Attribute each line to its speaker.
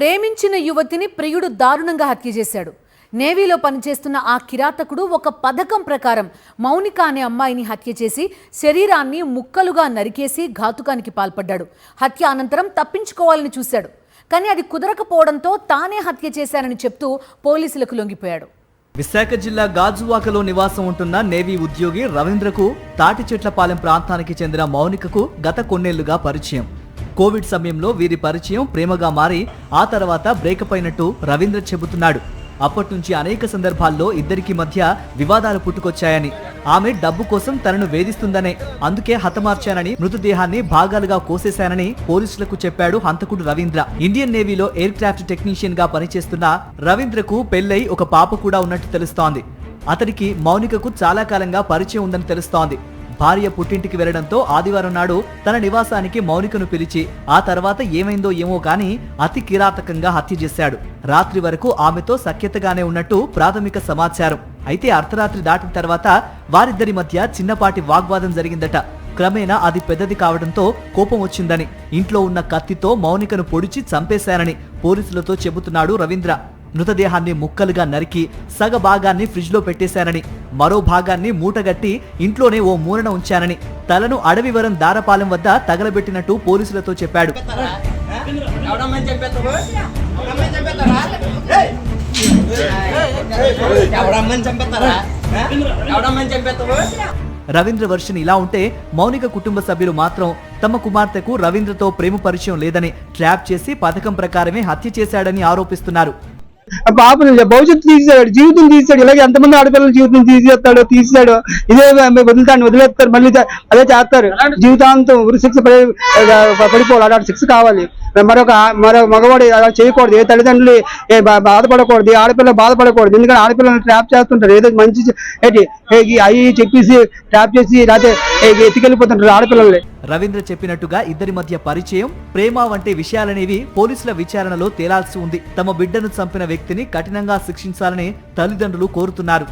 Speaker 1: ప్రేమించిన యువతిని ప్రియుడు దారుణంగా హత్య చేశాడు. నేవీలో పనిచేస్తున్న ఆ కిరాతకుడు ఒక పథకం ప్రకారం మౌనిక అనే అమ్మాయిని హత్య చేసి శరీరాన్ని ముక్కలుగా నరికేసి ఘాతుకానికి పాల్పడ్డాడు. హత్య అనంతరం తప్పించుకోవాలని చూశాడు. కానీ అది కుదరకపోవడంతో తానే హత్య చేశానని చెప్తూ పోలీసులకు లొంగిపోయాడు.
Speaker 2: విశాఖ జిల్లా గాజువాకలో నివాసం ఉంటున్న నేవీ ఉద్యోగి రవీంద్రకు తాటిచెట్లపాలెం ప్రాంతానికి చెందిన మౌనికకు గత కొన్నేళ్లుగా పరిచయం. కోవిడ్ సమయంలో వీరి పరిచయం ప్రేమగా మారి ఆ తర్వాత బ్రేకప్ అయినట్టు రవీంద్ర చెబుతున్నాడు. అప్పటి నుంచి అనేక సందర్భాల్లో ఇద్దరికి మధ్య వివాదాలు పుట్టుకొచ్చాయని, ఆమె డబ్బు కోసం తనను వేధిస్తుందనే అందుకే హతమార్చానని, మృతదేహాన్ని భాగాలుగా కోసేశానని పోలీసులకు చెప్పాడు హంతకుడు రవీంద్ర. ఇండియన్ నేవీలో ఎయిర్ క్రాఫ్ట్ టెక్నీషియన్ గా పనిచేస్తున్న రవీంద్రకు పెళ్లై ఒక పాప కూడా ఉన్నట్టు తెలుస్తోంది. అతనికి మౌనికకు చాలా కాలంగా పరిచయం ఉందని తెలుస్తోంది. భార్య పుట్టింటికి వెళ్లడంతో ఆదివారం నాడు తన నివాసానికి మౌనికను పిలిచి ఆ తర్వాత ఏమైందో ఏమో కానీ అతి కిరాతకంగా హత్య చేశాడు. రాత్రి వరకు ఆమెతో సఖ్యతగానే ఉన్నట్టు ప్రాథమిక సమాచారం. అయితే అర్ధరాత్రి దాటిన తర్వాత వారిద్దరి మధ్య చిన్నపాటి వాగ్వాదం జరిగిందట. క్రమేణా అది పెద్దది కావడంతో కోపం వచ్చిందని, ఇంట్లో ఉన్న కత్తితో మౌనికను పొడిచి చంపేశానని పోలీసులతో చెబుతున్నాడు రవీంద్ర. మృతదేహాన్ని ముక్కలుగా నరికి సగ భాగాన్ని ఫ్రిడ్జ్ లో పెట్టేశానని, మరో భాగాన్ని మూటగట్టి ఇంట్లోనే ఓ మూలన ఉంచానని, తలను అడవివరం దారపాలెం వద్ద తగలబెట్టినట్టు పోలీసులతో చెప్పాడు. రవీంద్ర వర్షన్ ఇలా ఉంటే మౌనిక కుటుంబ సభ్యులు మాత్రం తమ కుమార్తెకు రవీంద్రతో ప్రేమ పరిచయం లేదని, ట్రాప్ చేసి పథకం ప్రకారమే హత్య చేశాడని ఆరోపిస్తున్నారు.
Speaker 3: పాపను భవిష్యత్తు తీసాడు, జీవితం తీసాడు. ఇలాగే ఎంతమంది ఆడపిల్లల జీవితం తీసాడు. ఇదే వదిలేస్తారు, మళ్ళీ అదే చేస్తారు. జీవితాంతం ఉరిశిక్ష పడిపోవాలి. అలాంటి శిక్ష కావాలి. మరో మగవాడు అలా చేయకూడదు. ఏ తల్లిదండ్రులు బాధపడకూడదు, ఆడపిల్ల బాధపడకూడదు. ఎందుకంటే ఆడపిల్లలను ట్రాప్ చేస్తుంటారు. ఏదో మంచి అవి చెప్పేసి ట్రాప్ చేసి లేకపోతే ఎత్తుకెళ్ళిపోతుంటారు ఆడపిల్లల్ని.
Speaker 2: రవీంద్ర చెప్పినట్టుగా ఇద్దరి మధ్య పరిచయం, ప్రేమ వంటి విషయాలనేవి పోలీసుల విచారణలో తేలాల్సి ఉంది. తమ బిడ్డను చంపిన వ్యక్తిని కఠినంగా శిక్షించాలని తల్లిదండ్రులు కోరుతున్నారు.